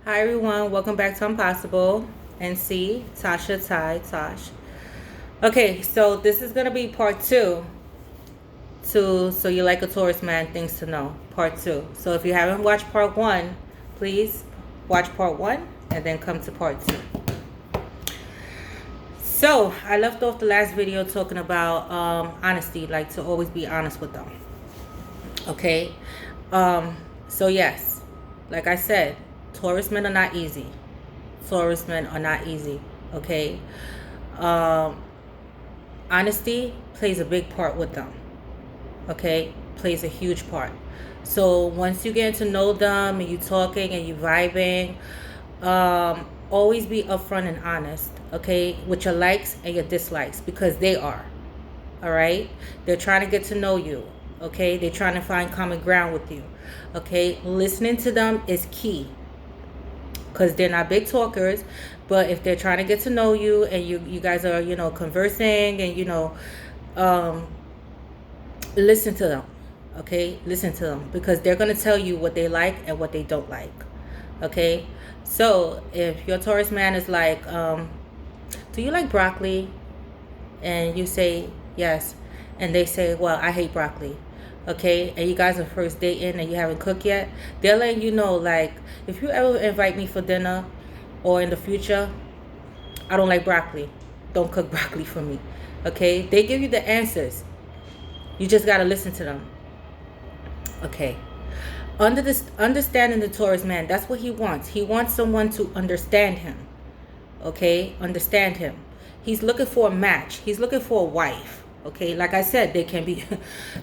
Hi everyone, welcome back to Impossible. NC, Tasha, Ty, Tosh. Okay, so this is gonna be part two to So You Like a Taurus Man, Things to Know, part two. So if you haven't watched part one, please watch part one and then come to part two. So I left off the last video talking about honesty, like to always be honest with them. Okay. So yes, like I said, Taurus men are not easy. Taurus men are not easy. Okay. Um, Honesty plays a big part with them. Okay, plays a huge part. So once you get to know them and you talking and you vibing, always be upfront and honest. Okay, with your likes and your dislikes because they are. All right, they're trying to get to know you. Okay, they're trying to find common ground with you. Okay, listening to them is key because they're not big talkers, but if they're trying to get to know you and you guys are conversing and listen to them. Okay, listen to them because they're going to tell you what they like and what they don't like. Okay, so if your Taurus man is like, do you like broccoli? And you say yes, and they say, well, I hate broccoli. Okay, and you guys are first dating and you haven't cooked yet, they're letting you know, like, if you ever invite me for dinner or in the future, I don't like broccoli. Don't cook broccoli for me. Okay, they give you the answers. You just got to listen to them. Okay, understanding the Taurus man, that's what he wants. He wants someone to understand him. Okay, understand him. He's looking for a match. He's looking for a wife. Okay, like I said, they can be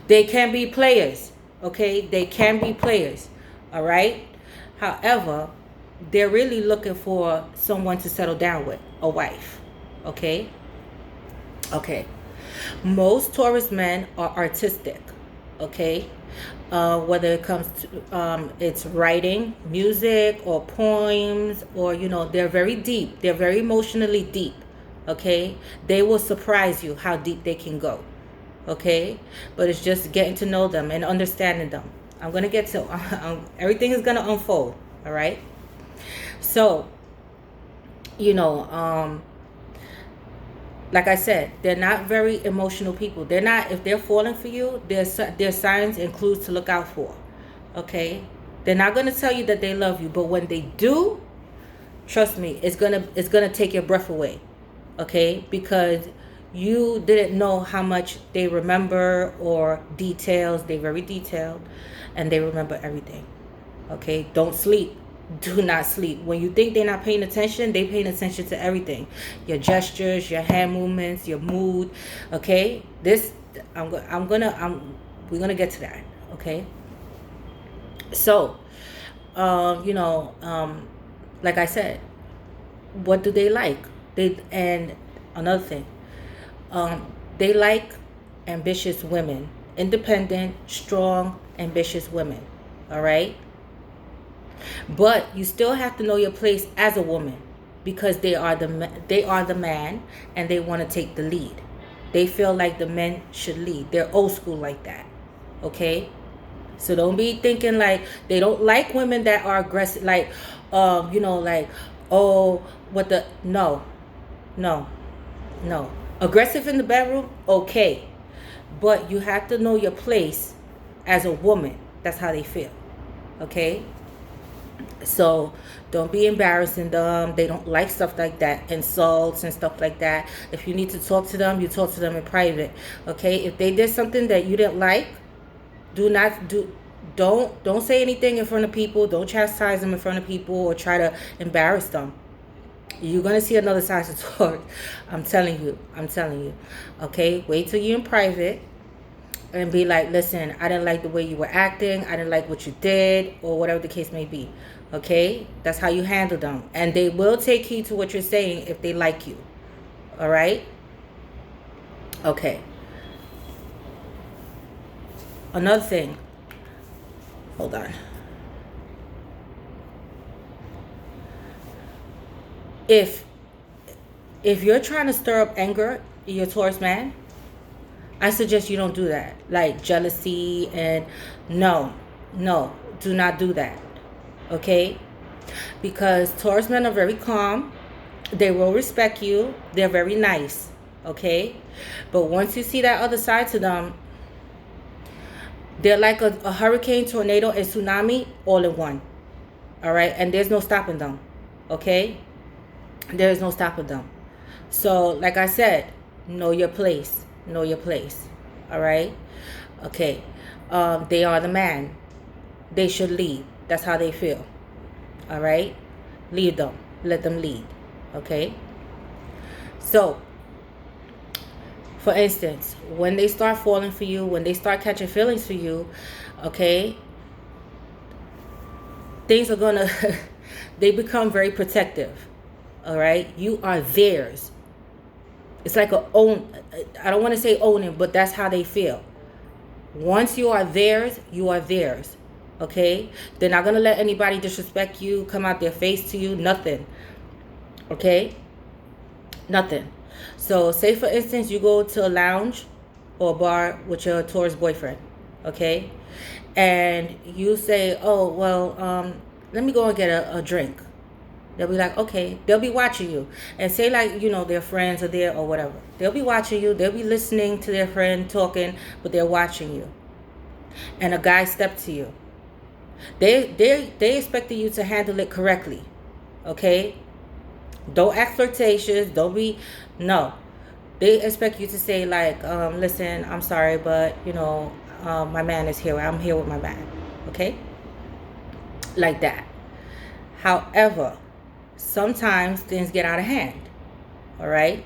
they can be players. Okay, they can be players. All right. However, they're really looking for someone to settle down with, a wife. Okay. Okay. Most Taurus men are artistic. Okay. Whether it comes to it's writing, music, or poems, or they're very deep. They're very emotionally deep. Okay, they will surprise you how deep they can go. Okay, but it's just getting to know them and understanding them. I'm gonna get to everything is gonna unfold. All right. So, like I said, they're not very emotional people. They're not. If they're falling for you, there's signs and clues to look out for. Okay, they're not gonna tell you that they love you, but when they do, trust me, it's gonna take your breath away. Okay, because you didn't know how much they remember or details. They're very detailed and they remember everything. Okay, don't sleep. Do not sleep. When you think they're not paying attention, they're paying attention to everything. Your gestures, your hand movements, your mood. Okay, we're gonna get to that. Okay, so like I said, what do they like? And another thing, they like ambitious women, independent, strong, ambitious women. All right, but you still have to know your place as a woman because they are the man and they want to take the lead. They feel like the men should lead. They're old school like that. Okay, so don't be thinking like they don't like women that are aggressive, like like, oh, what the no, no, no. Aggressive in the bedroom, okay. But you have to know your place as a woman. That's how they feel. Okay? So don't be embarrassing them. They don't like stuff like that. Insults and stuff like that. If you need to talk to them, you talk to them in private. Okay? If they did something that you didn't like, don't say anything in front of people. Don't chastise them in front of people or try to embarrass them. You're going to see another side of Taurus. I'm telling you. Okay? Wait till you're in private and be like, listen, I didn't like the way you were acting. I didn't like what you did, or whatever the case may be. Okay? That's how you handle them. And they will take heed to what you're saying if they like you. All right? Okay. Another thing. Hold on. If you're trying to stir up anger in your Taurus man, I suggest you don't do that. Like jealousy and no, do not do that. Okay? Because Taurus men are very calm. They will respect you. They're very nice. Okay? But once you see that other side to them, they're like a hurricane, tornado, and tsunami all in one. All right? And there's no stopping them. Okay? There's no stopping them. So, like I said, know your place. Know your place. All right? Okay. They are the man. They should lead. That's how they feel. All right? Lead them. Let them lead. Okay? So, for instance, when they start falling for you, when they start catching feelings for you, okay, things are gonna, they become very protective. All right? You are theirs. It's like I don't want to say owning, but that's how they feel. Once you are theirs, you are theirs. Okay? They're not going to let anybody disrespect you, come out their face to you, nothing. Okay? Nothing. So, say for instance, you go to a lounge or a bar with your Taurus boyfriend. Okay? And you say, oh, well, let me go and get a drink. They'll be like, okay. They'll be watching you. And say like, their friends are there or whatever. They'll be watching you. They'll be listening to their friend talking, but they're watching you. And a guy stepped to you. They expected you to handle it correctly. Okay? Don't act flirtatious. Don't be, no. They expect you to say like, listen, I'm sorry, but, my man is here. I'm here with my man. Okay? Like that. However, sometimes things get out of hand. All right?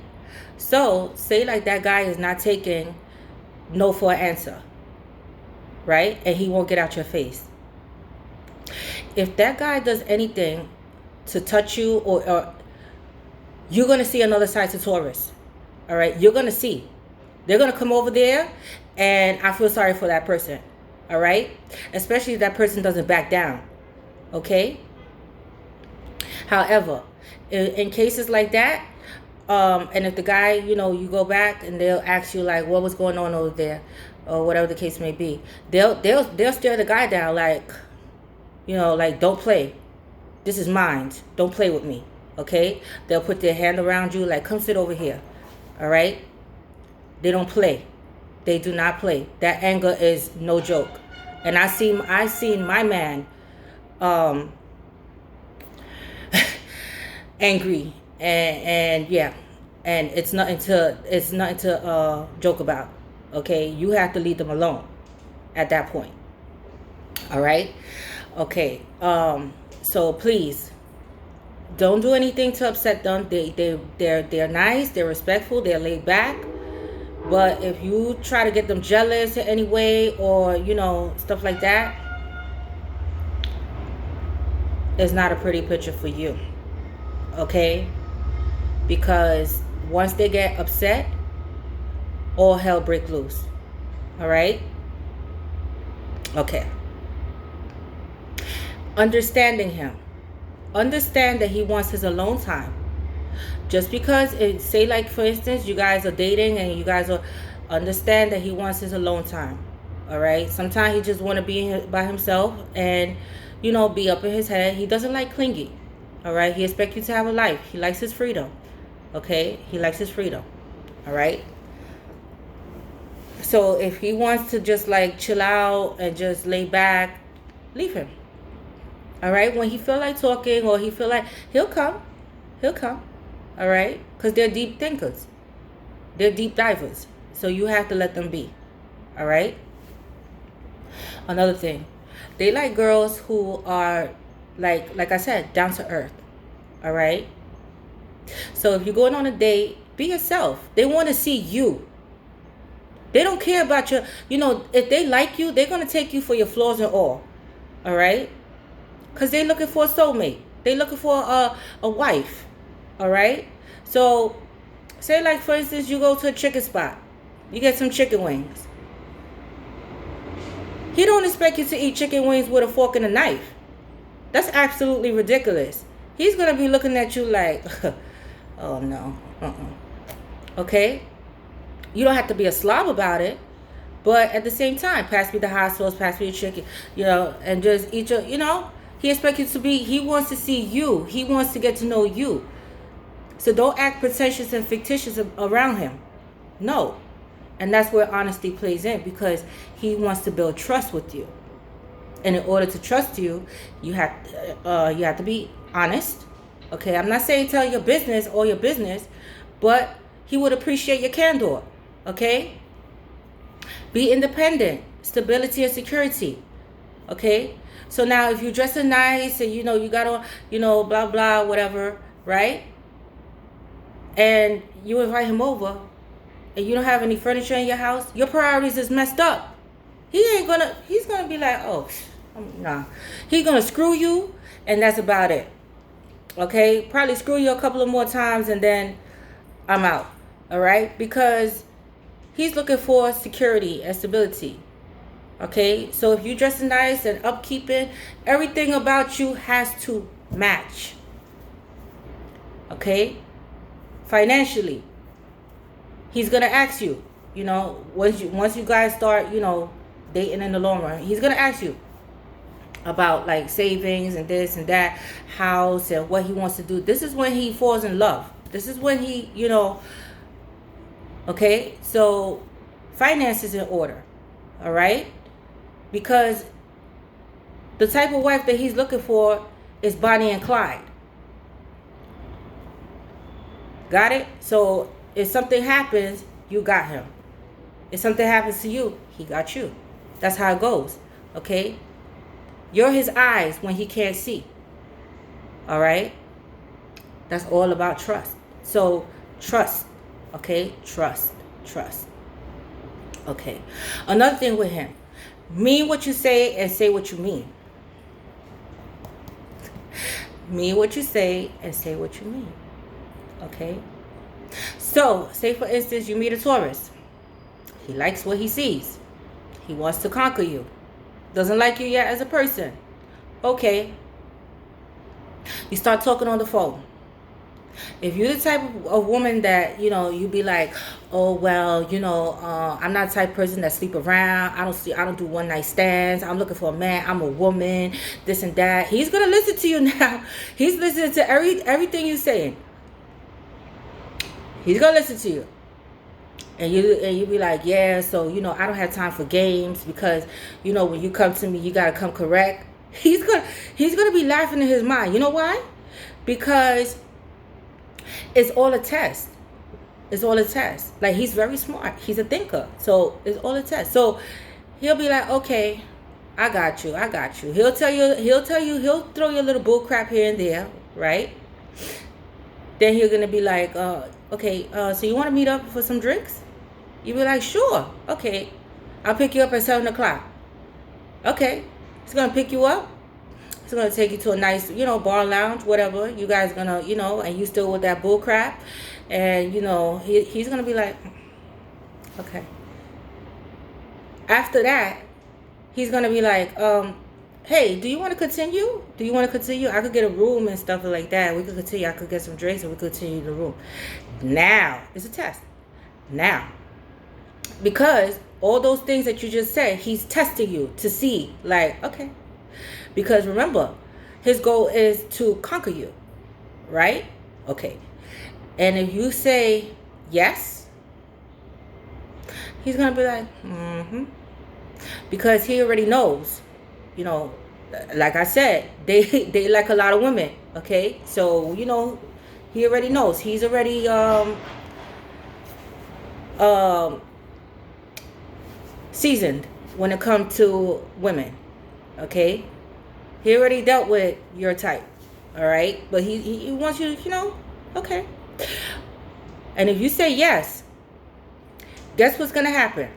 So, say like that guy is not taking no for an answer. Right? And he won't get out your face. If that guy does anything to touch you or you're going to see another side to Taurus. All right? You're going to see. They're going to come over there, and I feel sorry for that person. All right? Especially if that person doesn't back down. Okay? However, in cases like that, and if the guy, you go back and they'll ask you like, what was going on over there, or whatever the case may be, they'll stare the guy down like, like, don't play. This is mine. Don't play with me. Okay? They'll put their hand around you like, come sit over here. All right? They don't play. They do not play. That anger is no joke. And I seen my man angry and yeah, and it's nothing to joke about. Okay? You have to leave them alone at that point. All right? Okay. So please don't do anything to upset them. They're nice, they're respectful, they're laid back. But if you try to get them jealous in any way or, stuff like that, it's not a pretty picture for you. Okay? Because once they get upset, all hell break loose. All right? Okay. Understanding him. Understand that he wants his alone time. Just because say like for instance you guys are dating and you guys are, understand that he wants his alone time. All right? Sometimes he just want to be by himself and be up in his head. He doesn't like clingy. All right? He expects you to have a life. He likes his freedom. Okay? He likes his freedom. All right? So if he wants to just like chill out and just lay back, leave him. All right? When he feel like talking or he feel like, he'll come. All right? Because they're deep thinkers. They're deep divers. So you have to let them be. All right? Another thing. They like girls who are, like I said, down to earth. All right? So if you're going on a date, be yourself. They want to see you. They don't care about your, if they like you, they're going to take you for your flaws and all. All right? Because they're looking for a soulmate. They're looking for a wife. All right? So, say like, for instance, you go to a chicken spot. You get some chicken wings. He don't expect you to eat chicken wings with a fork and a knife. That's absolutely ridiculous. He's going to be looking at you like, oh, no. Okay? You don't have to be a slob about it. But at the same time, pass me the hot sauce, pass me the chicken, and just eat your, He expects you to be, he wants to see you. He wants to get to know you. So don't act pretentious and fictitious around him. No. And that's where honesty plays in, because he wants to build trust with you. And in order to trust you, you have to be honest. Okay, I'm not saying tell your business, all your business, but he would appreciate your candor. Okay? Be independent, stability and security. Okay? So now if you're dressing nice and you got on, blah blah whatever, right? And you invite him over and you don't have any furniture in your house, your priorities is messed up. He's gonna be like, oh, nah. He's gonna screw you, and that's about it. Okay? Probably screw you a couple of more times and then I'm out. All right? Because he's looking for security and stability. Okay? So if you're dressing nice and upkeeping, everything about you has to match. Okay? Financially, he's gonna ask you, once you guys start, dating in the long run, he's gonna ask you about like savings and this and that, house and what he wants to do. This is when he falls in love. This is when he, okay, so finances in order. All right, because the type of wife that he's looking for is Bonnie and Clyde. Got it? So if something happens, you got him. If something happens to you, he got you. That's how it goes. Okay? You're his eyes when he can't see. All right? That's all about trust. So trust. Okay? Trust. Okay. Another thing with him. Mean what you say and say what you mean. Mean what you say and say what you mean. Okay? So, say for instance, you meet a Taurus. He likes what he sees. He wants to conquer you. Doesn't like you yet as a person. Okay. You start talking on the phone. If you're the type of woman that, you be like, oh, well, I'm not the type of person that sleep around. I don't do one night stands. I'm looking for a man. I'm a woman, this and that. He's going to listen to you now. He's listening to everything you're saying. He's going to listen to you. And you be like, yeah, so, I don't have time for games because, when you come to me, you got to come correct. He's going to be laughing in his mind. You know why? Because it's all a test. It's all a test. Like, he's very smart. He's a thinker. So it's all a test. So he'll be like, okay, I got you. He'll throw you a little bull crap here and there, right? Then he's gonna be like, okay, so you want to meet up for some drinks? You be like, sure, okay, I'll pick you up at 7 o'clock. Okay, he's gonna pick you up. He's gonna take you to a nice, bar, lounge, whatever. You guys gonna, and you still with that bull crap, and he's gonna be like, okay. After that, he's gonna be like, hey, do you want to continue? I could get a room and stuff like that. We could continue. I could get some drinks and we could continue the room. Now, it's a test. Now, because all those things that you just said, he's testing you to see, like, okay. Because remember, his goal is to conquer you, right? Okay. And if you say yes, he's going to be like, mm-hmm. Because he already knows. Like I said, they like a lot of women, okay? So, he already knows. He's already seasoned when it comes to women, okay? He already dealt with your type, all right? But he wants you to, okay. And if you say yes, guess what's going to happen?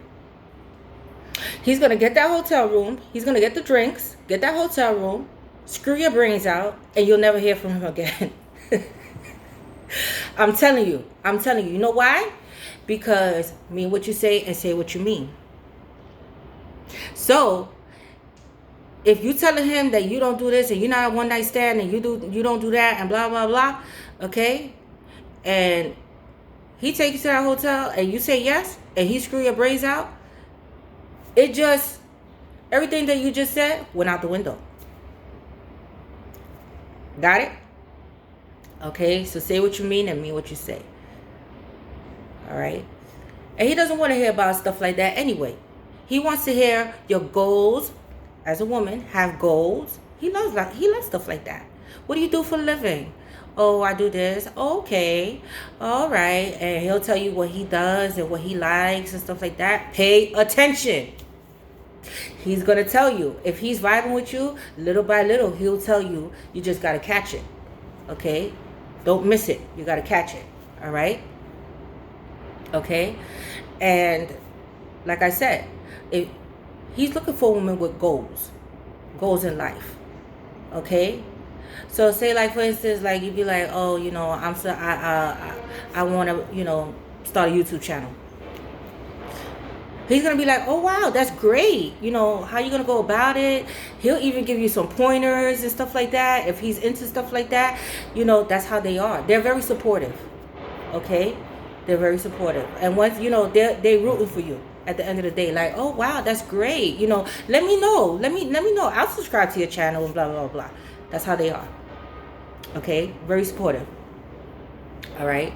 He's going to get that hotel room. He's going to get the drinks, get that hotel room, screw your brains out, and you'll never hear from him again. I'm telling you. You know why? Because mean what you say and say what you mean. So, if you telling him that you don't do this and you're not a one night stand and you don't do that and blah, blah, blah, okay? And he takes you to that hotel and you say yes and he screw your brains out, everything that you just said went out the window. Got it? Okay, so say what you mean and mean what you say. All right? And he doesn't want to hear about stuff like that anyway. He wants to hear your goals as a woman, have goals. He loves stuff like that. What do you do for a living? Oh, I do this. Okay. All right. And he'll tell you what he does and what he likes and stuff like that. Pay attention. He's going to tell you. If he's vibing with you, little by little, he'll tell you. You just got to catch it. Okay? Don't miss it. You got to catch it. All right? Okay? And like I said, if he's looking for a woman with goals in life. Okay? So say like for instance, like you'd be like, oh, you know, I want to, you know, start a YouTube channel. He's going to be like, oh, wow, that's great. You know, how you going to go about it? He'll even give you some pointers and stuff like that. If he's into stuff like that, you know, that's how they are. They're very supportive. Okay? They're very supportive. And once, you know, they're rooting for you at the end of the day. Like, oh, wow, that's great. You know, let me know. Let me know. I'll subscribe to your channel and blah, blah, blah. That's how they are. Okay? Very supportive. All right?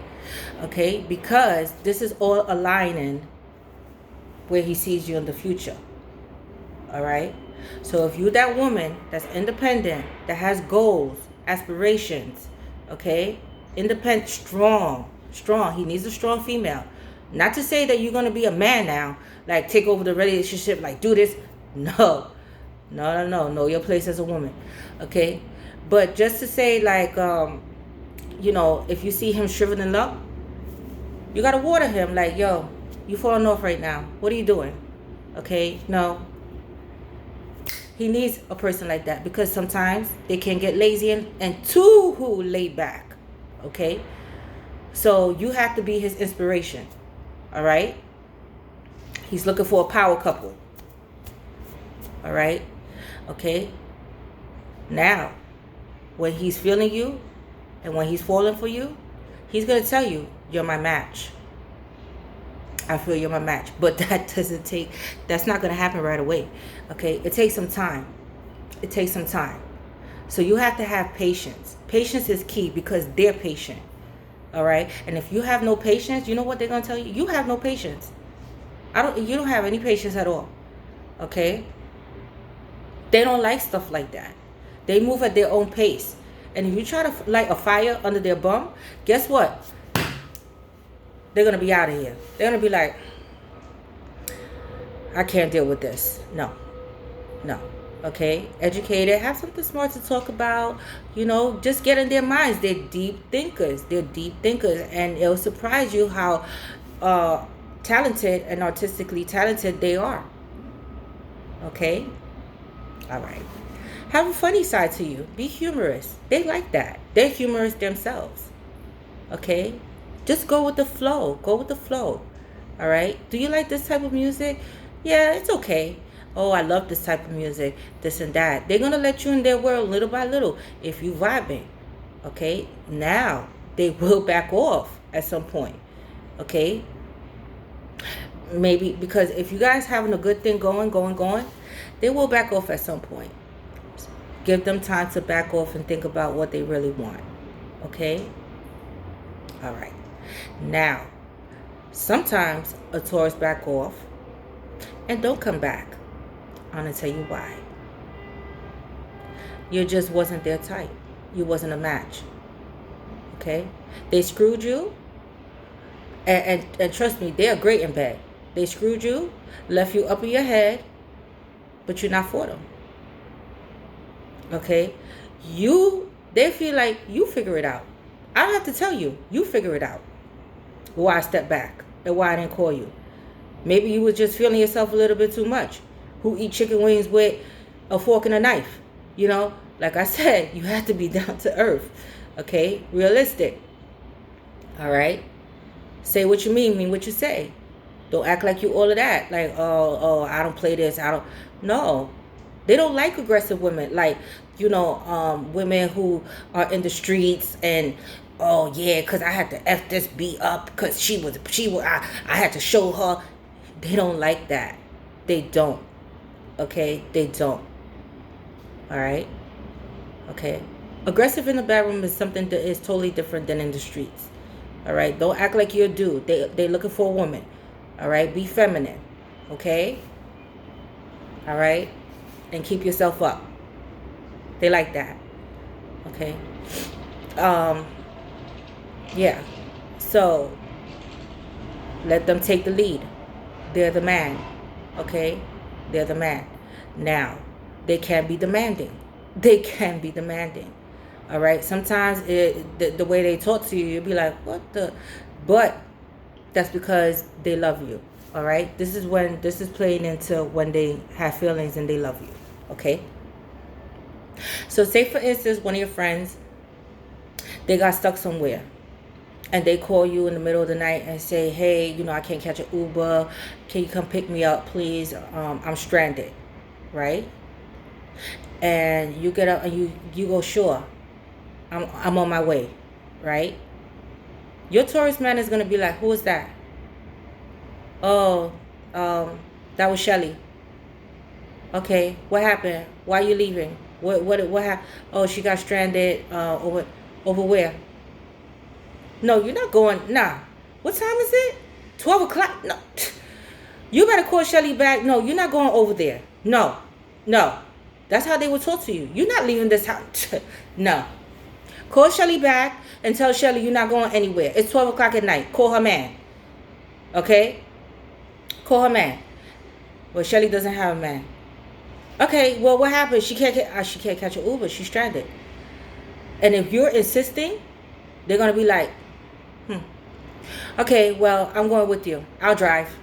Okay? Because this is all aligning where he sees you in the future. All right? So if you're that woman that's independent, that has goals, aspirations, okay? Independent, strong. He needs a strong female. Not to say that you're going to be a man now, like take over the relationship, like do this. No. Know your place as a woman. Okay? But just to say like, you know, if you see him shriveling up, you got to water him like, yo, you falling off right now. What are you doing? Okay? No. He needs a person like that because sometimes they can get lazy and too laid back. Okay? So you have to be his inspiration. All right? He's looking for a power couple. All right? Okay? Now, when he's feeling you and when he's falling for you, he's going to tell you, you're my match. I feel you're my match. But that's not going to happen right away. Okay? It takes some time. So you have to have patience. Patience is key because they're patient. All right? And if you have no patience, you know what they're going to tell you? You have no patience. You don't have any patience at all. Okay? They don't like stuff like that. They move at their own pace. And if you try to light a fire under their bum, guess what? They're going to be out of here. They're going to be like, I can't deal with this. No. Okay? Educated. Have something smart to talk about. You know, just get in their minds. They're deep thinkers. And it'll surprise you how talented and artistically talented they are. Okay? All right. Have a funny side to you. Be humorous. They like that. They're humorous themselves. Okay? Just go with the flow. All right? Do you like this type of music? Yeah, it's okay. Oh, I love this type of music. This and that. They're going to let you in their world little by little if you vibing. Okay? Now, they will back off at some point. Okay? Maybe because if you guys having a good thing going, they will back off at some point. Give them time to back off and think about what they really want. Okay? All right. Now, sometimes a Taurus back off and don't come back. I'm going to tell you why. You just wasn't their type. You wasn't a match. Okay? They screwed you. And trust me, they're great in bed. They screwed you, left you up in your head, but you're not for them. Okay? They feel like you figure it out. I don't have to tell you. You figure it out. Why I stepped back and why I didn't call you. Maybe you were just feeling yourself a little bit too much. Who eat chicken wings with a fork and a knife? You know, like I said, you have to be down to earth. Okay? Realistic. All right? Say what you mean what you say. Don't act like you all of that. Like, oh, I don't play this. No. They don't like aggressive women. Like, you know, women who are in the streets and, oh, yeah, because I had to F this B up because I had to show her. They don't like that. They don't. Okay? They don't. All right? Okay? Aggressive in the bedroom is something that is totally different than in the streets. All right, don't act like you're a dude. They looking for a woman. All right, be feminine. Okay. All right, and keep yourself up. They like that. Okay. Um. Yeah. So let them take the lead. They're the man. Okay. They're the man. Now they can be demanding. They can be demanding. All right. Sometimes the way they talk to you, you'll be like, what the? But that's because they love you. All right. This is playing into when they have feelings and they love you. Okay. So say for instance, one of your friends, they got stuck somewhere, and they call you in the middle of the night and say, hey, I can't catch an Uber. Can you come pick me up, please? I'm stranded, right? And you get up and you go, sure, I'm on my way, right? Your Taurus man is gonna be like, who is that? Oh, that was Shelly. Okay, what happened? Why are you leaving? What happened? Oh, she got stranded. Over where? No, you're not going. Nah. What time is it? 12 o'clock? No. You better call Shelly back. No, you're not going over there. No. No. That's how they would talk to you. You're not leaving this house. No. Call Shelly back and tell Shelly you're not going anywhere. It's 12 o'clock at night. Call her man. Okay? Call her man. Well, Shelly doesn't have a man. Okay, well, what happened? She can't catch an Uber. She's stranded. And if you're insisting, they're going to be like, okay, well, I'm going with you. I'll drive.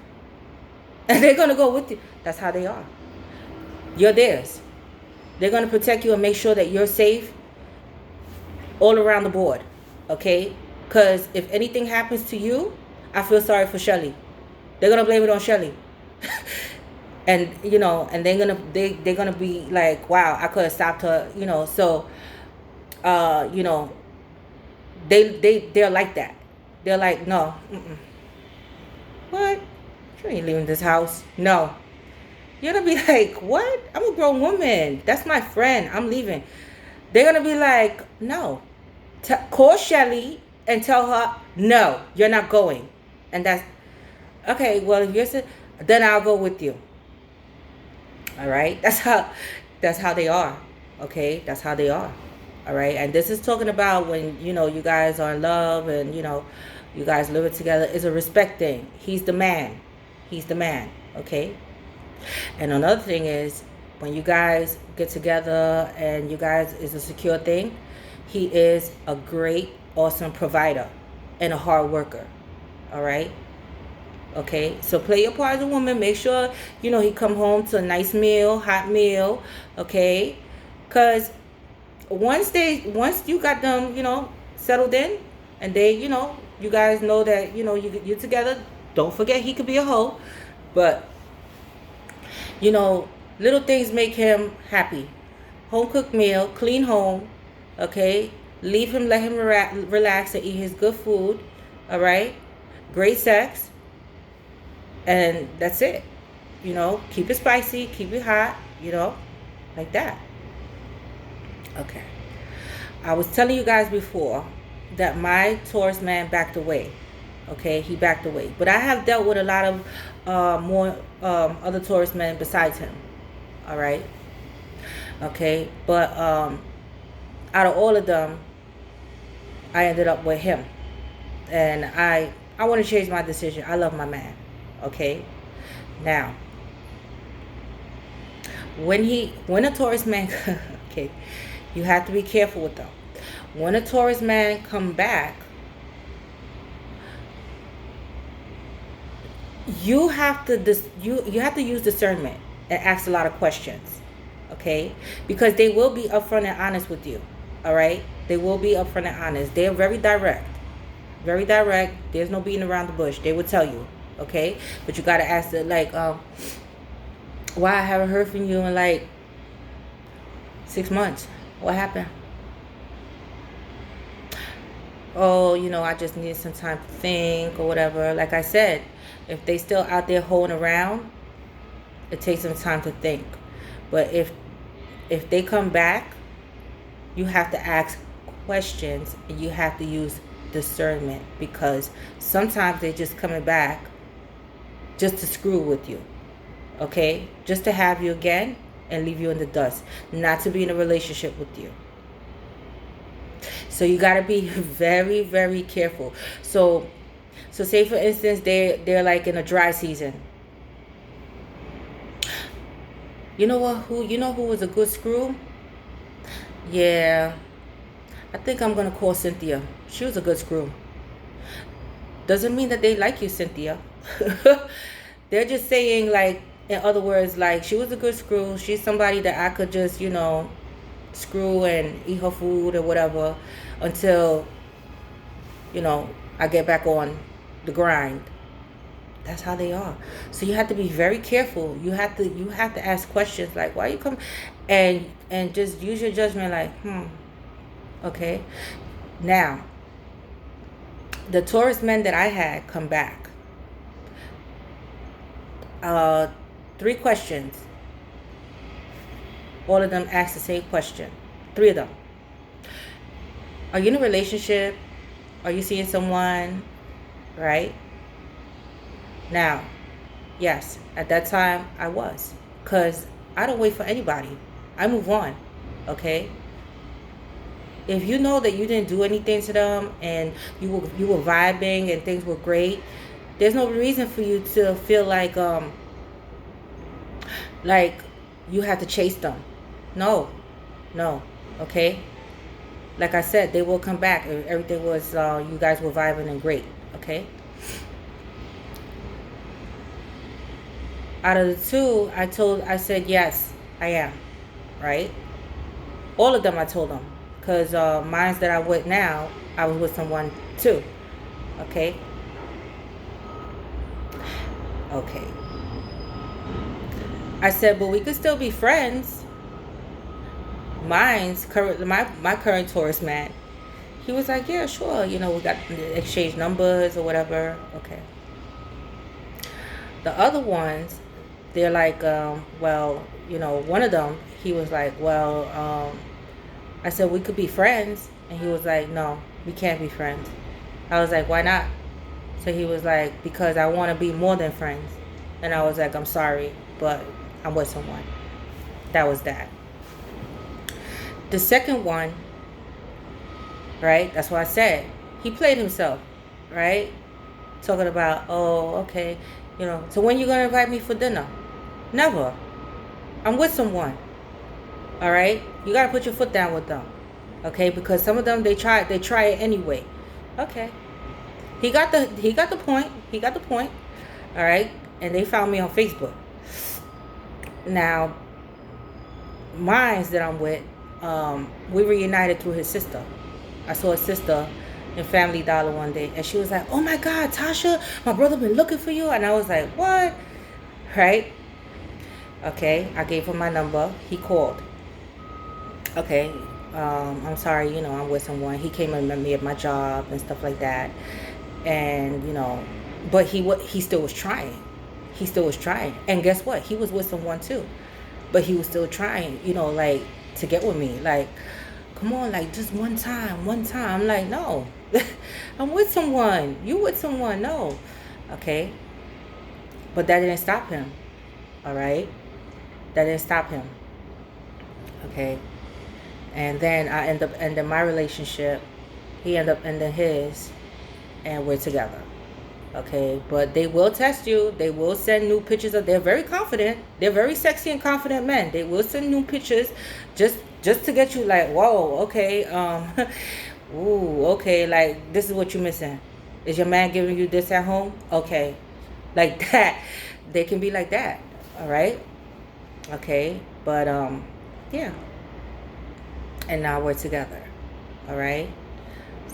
And they're going to go with you. That's how they are. You're theirs. They're going to protect you and make sure that you're safe all around the board. Okay? Because if anything happens to you, I feel sorry for Shelly. They're going to blame it on Shelly. And, and they're going to be like, wow, I could have stopped her, so, they're like that. They're like, no, what? You ain't leaving this house. No. You're going to be like, what? I'm a grown woman. That's my friend. I'm leaving. They're going to be like, no. Call Shelly and tell her, no, you're not going. And that's, okay, well, if you're, then I'll go with you. All right? That's how they are. Okay? That's how they are. All right? And this is talking about when, you guys are in love and, you guys live it together. It's a respect thing. He's the man. He's the man. Okay? And another thing is, when you guys get together and you guys is a secure thing, he is a great, awesome provider and a hard worker. All right? Okay? So play your part as a woman. Make sure, he come home to a nice meal, hot meal. Okay? Because once you got them, settled in, and they, you guys know that, you're together, don't forget he could be a hoe. But, little things make him happy. Home cooked meal, clean home, okay? Leave him, let him relax and eat his good food, all right? Great sex, and that's it. Keep it spicy, keep it hot, like that. Okay. I was telling you guys before that my Taurus man backed away. Okay, he backed away. But I have dealt with a lot of more other Taurus men besides him. All right. Okay, but out of all of them, I ended up with him, and I want to change my decision. I love my man. Okay. Now, when a Taurus man, okay, you have to be careful with them. When a Taurus man come back, you have to use discernment and ask a lot of questions, okay? Because they will be upfront and honest with you, all right? They will be upfront and honest. They're very direct. Very direct. There's no beating around the bush. They will tell you, okay? But you got to ask them, like, why I haven't heard from you in, like, 6 months. What happened? Oh, I just need some time to think or whatever. Like I said, if they still out there holding around, it takes some time to think. But if they come back You have to ask questions, and you have to use discernment, because sometimes they're just coming back just to screw with you, okay? Just to have you again and leave you in the dust, not to be in a relationship with you. So you got to be very, very careful. So say for instance, they're like in a dry season. You know what? Who was a good screw? Yeah, I think I'm gonna call Cynthia. She was a good screw. Doesn't mean that they like you, Cynthia. They're just saying, like, in other words, like, she was a good screw. She's somebody that I could just, screw and eat her food or whatever until, I get back on the grind. That's how they are. So you have to be very careful. You have to ask questions like, why you come, and just use your judgment like, okay. Now, the Taurus men that I had come back, 3 questions. All of them asked the same question. 3 of them. Are you in a relationship? Are you seeing someone? Right? Now, yes, at that time I was. Because I don't wait for anybody. I move on. Okay? If you know that you didn't do anything to them and you were vibing and things were great, there's no reason for you to feel like you have to chase them. No, okay? Like I said, they will come back. Everything was, you guys were vibing and great, okay? Out of the 2, I said, yes, I am, right? All of them I told them. Because mine that I'm with now, I was with someone too, okay? Okay. I said, but we could still be friends. My current Taurus man, he was like, yeah, sure. We got exchange numbers or whatever. Okay. The other ones, they're like, well, one of them, he was like, well, I said, we could be friends. And he was like, no, we can't be friends. I was like, why not? So he was like, because I want to be more than friends. And I was like, I'm sorry, but I'm with someone. That was that. The second one, right? That's what I said. He played himself, right? Talking about, oh, okay, so when you going to invite me for dinner? Never. I'm with someone. All right? You got to put your foot down with them. Okay? Because some of them, they try it anyway. Okay. He got the point. He got the point. All right? And they found me on Facebook. Now, mines that I'm with, we reunited through his sister. I saw his sister in Family Dollar one day, and she was like, oh my God, Tasha, my brother been looking for you. And I was like, what? Right? Okay, I gave him my number. He called. Okay, I'm sorry, I'm with someone. He came and met me at my job and stuff like that. And, but he still was trying. He still was trying. And guess what? He was with someone too. But he was still trying, like, to get with me. Like, come on, like, just one time. I'm like, no. I'm with someone. You with someone. No. Okay. But that didn't stop him. All right? That didn't stop him. Okay? And then I end up ending my relationship. He ended up ending his. And we're together. Okay? But they will test you. They will send new pictures of. They're very confident. They're very sexy and confident men. They will send new pictures just to get you like, whoa, okay. Ooh, okay, like, this is what you're missing. Is your man giving you this at home? Okay. Like that. They can be like that. All right? Okay. But, yeah. And now we're together. All right?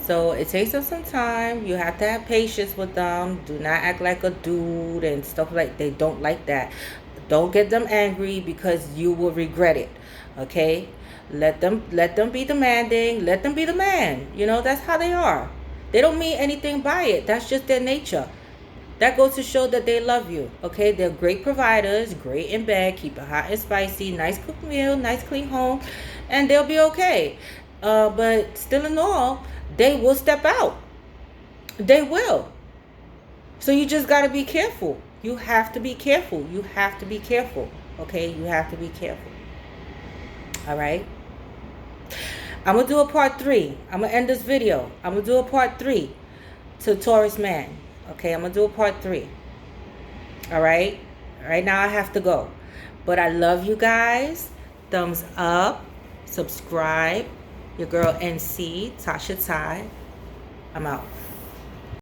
So it takes them some time. You have to have patience with them. Do not act like a dude and stuff like. They don't like that. Don't get them angry, because you will regret it. Okay? Let them be demanding. Let them be the man. That's how they are. They don't mean anything by it. That's just their nature. That goes to show that they love you. Okay? They're great providers, great in bed, keep it hot and spicy, nice cooked meal, nice clean home, and they'll be okay. But still in all, they will step out. They will. So you just got to be careful. You have to be careful. You have to be careful. Okay? You have to be careful. All right? I'm going to do a part 3. I'm going to end this video. I'm going to do a part 3 to Taurus man. Okay? I'm going to do a part 3. All right? Right now I have to go. But I love you guys. Thumbs up. Subscribe. Your girl NC, Tasha Ty. I'm out.